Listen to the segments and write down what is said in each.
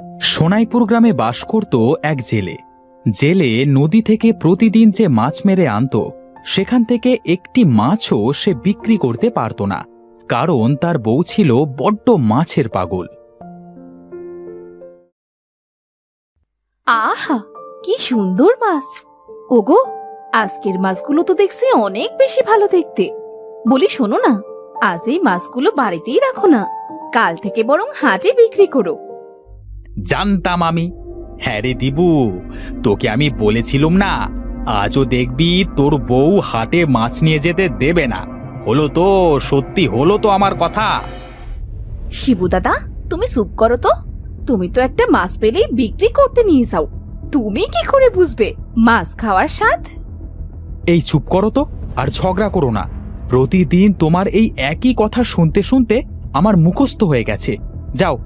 সোনাইপুর গ্রামে বাস করত এক জেলে। জেলে নদী থেকে প্রতিদিন যে মাছ মেরে আনত, সেখান থেকে একটি মাছও সে বিক্রি করতে পারত না, কারণ তার বউ ছিল বড্ড মাছের পাগল। আহা, কি সুন্দর মাছ! ওগো, আজকের মাছগুলো তো দেখছি অনেক বেশি ভালো দেখতে। বলি শোনো না, আজ এই মাছগুলো বাড়িতেই রাখো না, কাল থেকে বরং হাটে বিক্রি করো। জানতাম আমি। হ্যাঁ রে দিবু, তোকে আমি বলেছিলুম না, আজও দেখবি তোর বউ হাটে মাছ নিয়ে যেতে দেবে না। হলো তো, সত্যি হলো তো আমার কথা। শিবু দাদা, তুমি চুপ করো তো। তুমি তো একটা মাছ পেলেই বিক্রি করতে নিয়ে যাও। তুমি কি করে বুঝবে মাছ খাওয়ার স্বাদ? এই চুপ করো তো, আর ঝগড়া করো না। প্রতিদিন তোমার এই একই কথা শুনতে শুনতে আমার মুখস্থ হয়ে গেছে। যাও,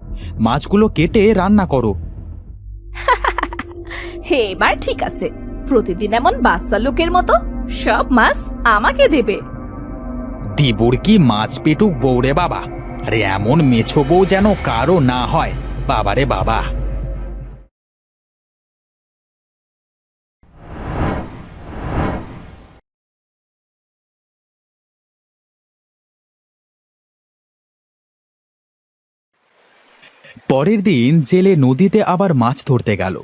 মাছগুলো কেটে রান্না করো। হে, এবার ঠিক আছে। প্রতিদিন এমন বাচ্চা লোকের মতো সব মাছ আমাকে দেবে? দিবুর কি মাছ পেটুক বউ রে বাবা! আরে এমন মেছো বউ যেন কারো না হয়, বাবারে বাবা। পরের দিন জেলে নদীতে আবার মাছ ধরতে গেল।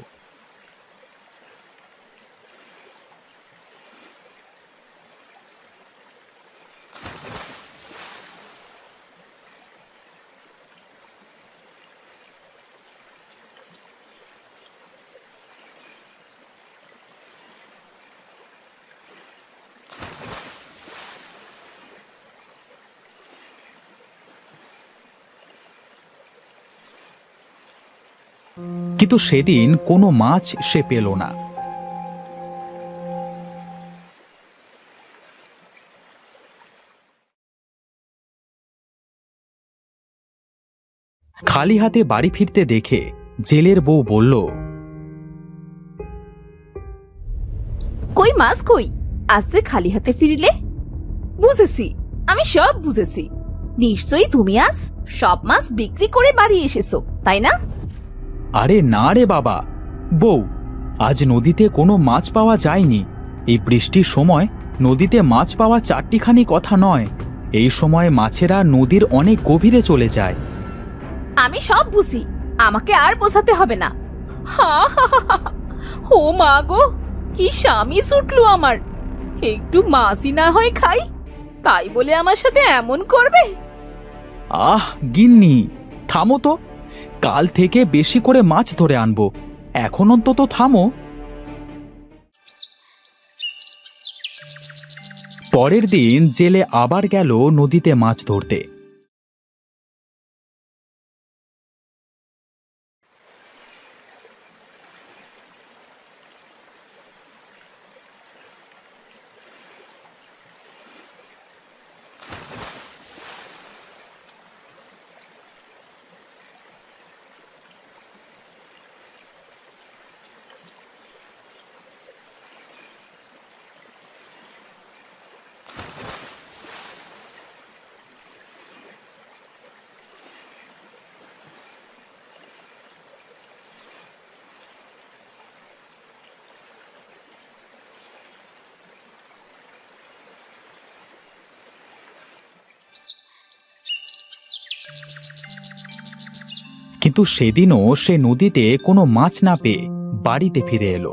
কিন্তু সেদিন কোনো মাছ সে পেল না। খালি হাতে বাড়ি ফিরতে দেখে জেলের বউ বলল, কই মাছ কই? আজ যে খালি হাতে ফিরিলে? বুঝেছি, আমি সব বুঝেছি। নিশ্চয়ই তুমি আজ সব মাছ বিক্রি করে বাড়ি এসেছো, তাই না? আরে না রে বাবা, বউ, আজ নদীতে কোনো মাছ পাওয়া যায়নি। এই বৃষ্টির সময় নদীতে মাছ পাওয়া চারটিখানি কথা নয়। এই সময় মাছেরা নদীর অনেক গভীরে চলে যায়। আমি সব বুঝি, আমাকে আর বোঝাতে হবে না। হা হা হা হা। ও মা গো, কি স্বামী ছুটলো আমার! একটু মাছই না হয় খাই, তাই বলে আমার সাথে এমন করবে? আহ গিন্নি, থামো তো। কাল থেকে বেশি করে মাছ ধরে আনবো, এখন অন্তত থামো। পরের দিন জেলে আবার গেল নদীতে মাছ ধরতে। কিন্তু সেদিনও সে নদীতে কোনো মাছ না পেয়ে বাড়িতে ফিরে এলো।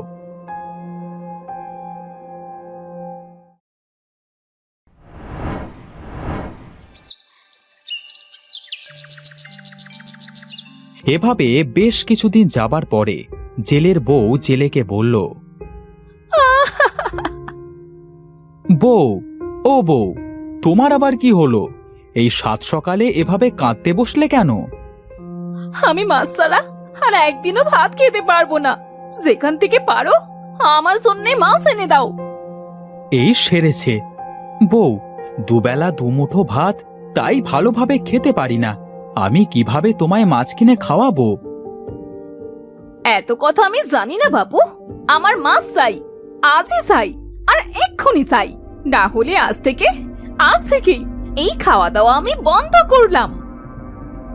এভাবে বেশ কিছুদিন যাবার পরে জেলের বউ জেলেকে বলল, বউ, ও বউ, তোমার আবার কি হলো? এই সাত সকালে এভাবে কাঁদতে বসলে কেন? আমি মাছ ছাড়া আর একদিনও ভাত খেতে পারবো না। যেখান থেকে পারো আমার জন্য মাছ এনে দাও। এই সেরেছে। বউ, দুবেলা দুমুঠো ভাত তাই ভালোভাবে খেতে পারি না, আমি কিভাবে তোমায় মাছ কিনে খাওয়াবো? এত কথা আমি জানি না বাবু, আমার মাছ চাই, আজই চাই, আর এক্ষুনি চাই। না হলে আজ থেকেই এই খাওয়া দাওয়া আমি বন্ধ করলাম।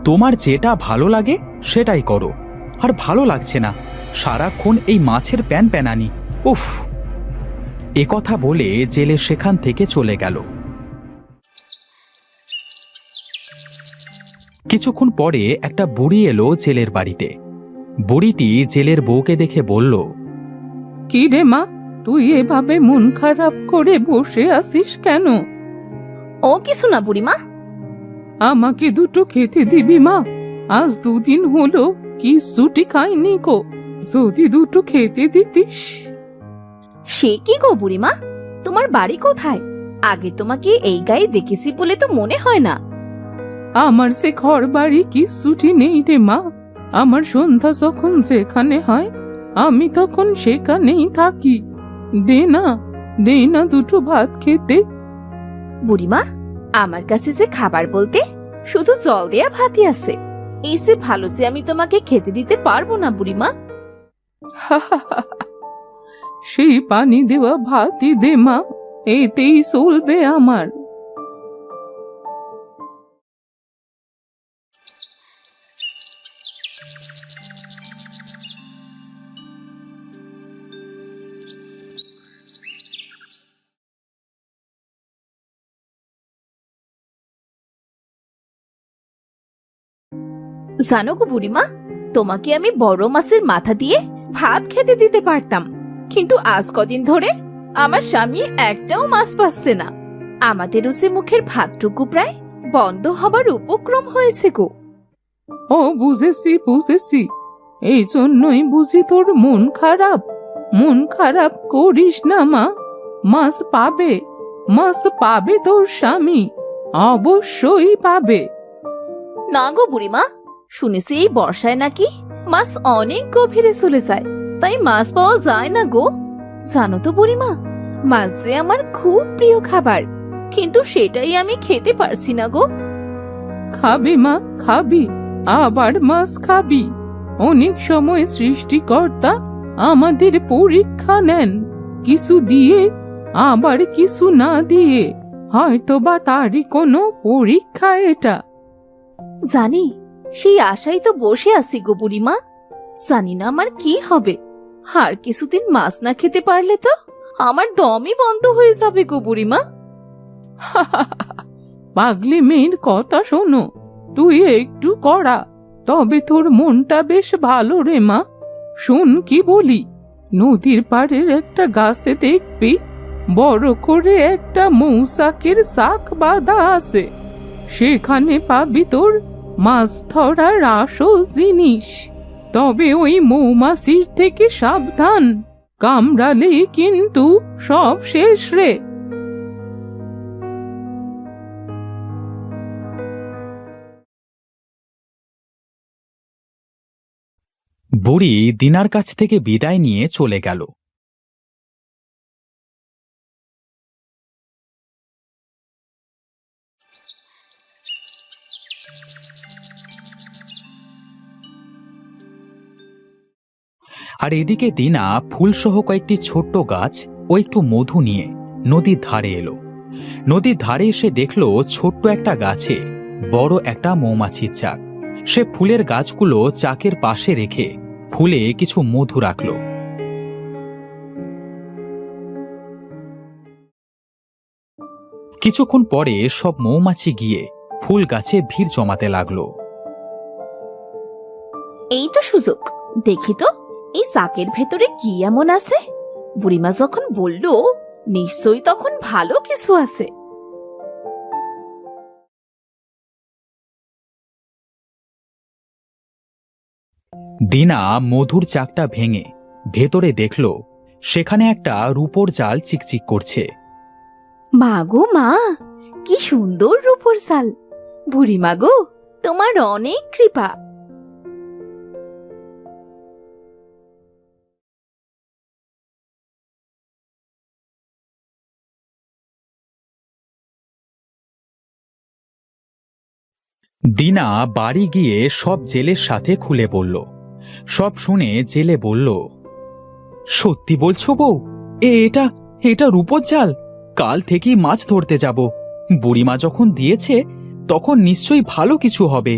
তোমার যেটা ভালো লাগে সেটাই করো, আর ভালো লাগছে না, সারাক্ষণ এই মাছের প্যান প্যানানি। উফ! এ কথা বলে জেলে সেখান থেকে চলে গেল। কিছুক্ষণ পরে একটা বুড়ি এলো জেলের বাড়িতে। বুড়িটি জেলের বউকে দেখে বলল, কি রে মা, তুই এভাবে মন খারাপ করে বসে আছিস কেন? ও কিছু না বুড়িমা। আমাকে দুটো খেতে দিবি মা? আজ দুদিন হলো কিচ্ছুটি খাইনি গো, যদি দুটো খেতে দিতিস। সে কি গো বুড়িমা, তোমার বাড়ি কোথায়? আগে তোমাকে এই গায়ে দেখেছি বলে তো মনে হয় না। আমার সে ঘর বাড়ি কিচ্ছুটি নেই রে মা। আমার সন্ধ্যা যখন যেখানে হয় আমি তখন সেখানেই থাকি। দে না, দে না দুটো ভাত খেতে। বুড়িমা, আমার কাছে যে খাবার বলতে শুধু জল দেয়া ভাতই আছে, এসে ভালো যে আমি তোমাকে খেতে দিতে পারবো না বুড়িমা। সেই পানি দেওয়া ভাতই দে মা, এতেই চলবে আমার। জানো গো বুড়িমা, তোমাকে আমি বড় মাছের মাথা দিয়ে ভাত খেতে দিতে পারতাম, কিন্তু আজ কদিন ধরে আমার স্বামী একটাও মাছ পাচ্ছে না। আমাদেরও সে মুখের ভাতটুকু প্রায় বন্ধ হবার উপক্রম হয়েছে গো। ও বুঝেছি বুঝেছি, এই জন্যই বুঝি তোর মন খারাপ। মন খারাপ করিস না মা, মাছ পাবে, মাছ পাবে তোর স্বামী, অবশ্যই পাবে। না গো বুড়িমা, শুনেছি এই বর্ষায় নাকি মাছ অনেক গভীরে চলে যায়, তাই মাছ পাওয়া যায় না গো। জানো তো বুড়িমা, মাছ যে আমার খুব প্রিয় খাবার, কিন্তু সেটাই আমি খেতে পারছি না গো। খাবি মা, খাবি, আবার মাছ খাবি। অনেক সময় সৃষ্টিকর্তা আমাদের পরীক্ষা নেন, কিছু দিয়ে আবার কিছু না দিয়ে, হয়তো বা তারই কোনো পরীক্ষা এটা। জানি, সেই আশাই তো বসে আছি গো বুড়িমা। জানি না আমার কি হবে, আর কিছুদিন মাছ না খেতে পারলে তো আমার দমই বন্ধ হয়ে যাবে গো বুড়িমা। পাগলি মেয়ের কথা শোনো, তুই একটু করা, তবে তোর মনটা বেশ ভালো রে মা। শোন কি বলি, নদীর পাড়ের একটা গাছে দেখবি বড় করে একটা মৌচাকের শাক বাঁধা আছে। সেখানে পাবি তোর মাছ ধরার আসল জিনিস। তবে ওই মৌমাছির থেকে সাবধান, কামড়ালে কিন্তু সব শেষ রে। বুড়ি দিনার কাছ থেকে বিদায় নিয়ে চলে গেল। আর এদিকে দিনা ফুলসহ কয়েকটি ছোট্ট গাছ ও একটু মধু নিয়ে নদীর ধারে এলো। নদীর ধারে এসে দেখল ছোট্ট একটা গাছে বড় একটা মৌমাছির চাক। সে ফুলের গাছগুলো চাকের পাশে রেখে ফুলে কিছু মধু রাখল। কিছুক্ষণ পরে সব মৌমাছি গিয়ে ফুল গাছে ভিড় জমাতে লাগলো। এই তো সুযোগ, দেখি তো এই চাকের ভেতরে কি এমন আছে। বুড়িমা যখন বলল, নিশ্চয়ই তখন ভালো কিছু আছে। দিনা মধুর চাকটা ভেঙে ভেতরে দেখল সেখানে একটা রূপোর জাল চিকচিক করছে। মা গো মা, কি সুন্দর রূপোর জাল! বুড়িমা গো, তোমার অনেক কৃপা। দিনা বাড়ি গিয়ে সব জেলের সাথে খুলে বলল। সব শুনে জেলে বলল, সত্যি বলছো বউ? এটা এটা রূপোর জাল? কাল থেকেই মাছ ধরতে যাব। বুড়িমা যখন দিয়েছে তখন নিশ্চয়ই ভালো কিছু হবে।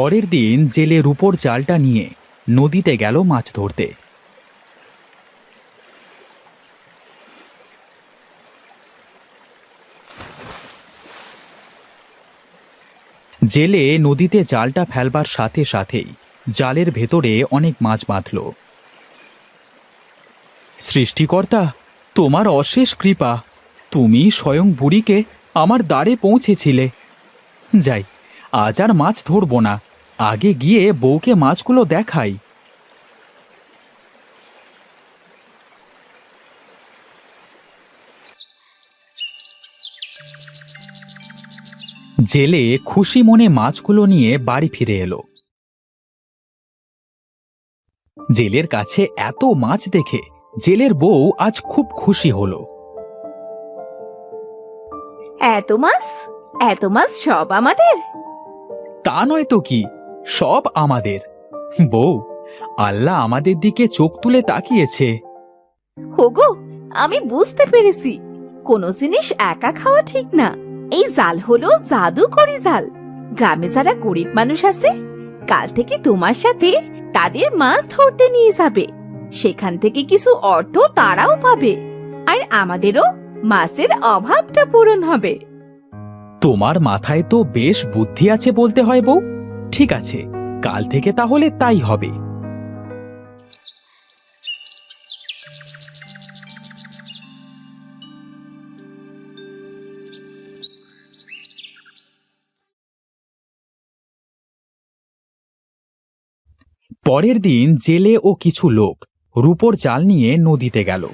পরের দিন জেলে রূপোর জালটা নিয়ে নদীতে গেল মাছ ধরতে। জেলে নদীতে জালটা ফেলবার সাথে সাথেই জালের ভেতরে অনেক মাছ বাঁধল। সৃষ্টিকর্তা, তোমার অশেষ কৃপা, তুমি স্বয়ং বুড়িকে আমার দ্বারে পৌঁছেছিলে। যাই, আজ আর মাছ ধরব না, আগে গিয়ে বউকে মাছগুলো দেখাই। জেলে খুশি মনে মাছগুলো নিয়ে বাড়ি ফিরে এলো। জেলের কাছে এত মাছ দেখে জেলের বউ আজ খুব খুশি হলো। এত মাছ সব আমাদের? তা নয় তো কি, সব আমাদের। বউ, আল্লাহ আমাদের দিকে চোখ তুলে তাকিয়েছে। হোগো, আমি বুঝতে পেরেছি কোনো জিনিস একা খাওয়া ঠিক না। এই জাল হলো জাদুকরি জাল। গ্রামে যারা গরিব মানুষ আছে, কাল থেকে তোমার সাথে তাদের মাছ ধরতে নিয়ে যাবে। সেখান থেকে কিছু অর্থ তারাও পাবে, আর আমাদেরও মাছের অভাবটা পূরণ হবে। তোমার মাথায় তো বেশ বুদ্ধি আছে বলতে হয় বউ। ঠিক আছে, কাল থেকে তাহলে তাই হবে। পরের দিন জেলে ও কিছু লোক রূপোর জাল নিয়ে নদীতে গেল।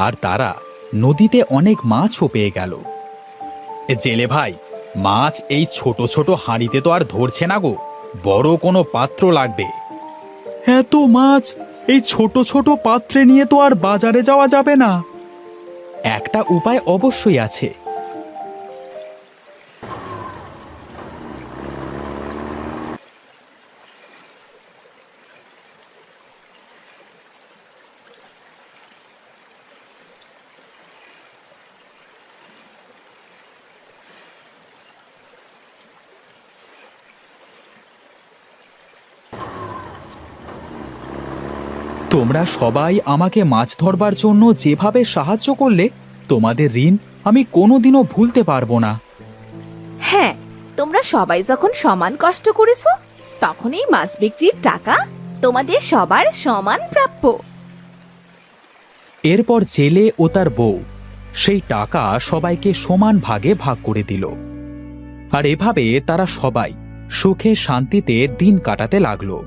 আর তারা নদীতে অনেক মাছও পেয়ে গেল। জেলে ভাই, মাছ এই ছোট ছোট হাঁড়িতে তো আর ধরছে না গো, বড় কোনো পাত্র লাগবে। এত মাছ এই ছোট ছোট পাত্রে নিয়ে তো আর বাজারে যাওয়া যাবে না। একটা উপায় অবশ্যই আছে। তোমরা সবাই আমাকে মাছ ধরবার জন্য যেভাবে সাহায্য করলে, তোমাদের ঋণ আমি কোনোদিনও ভুলতে পারবো না। হ্যাঁ, তোমরা সবাই যখন সমান কষ্ট করেছো, তখন এই মাছ বিক্রির টাকা তোমাদের সবার সমান প্রাপ্য। এরপর জেলে ও তার বউ সেই টাকা সবাইকে সমান ভাগে ভাগ করে দিল। আর এভাবে তারা সবাই সুখে শান্তিতে দিন কাটাতে লাগলো।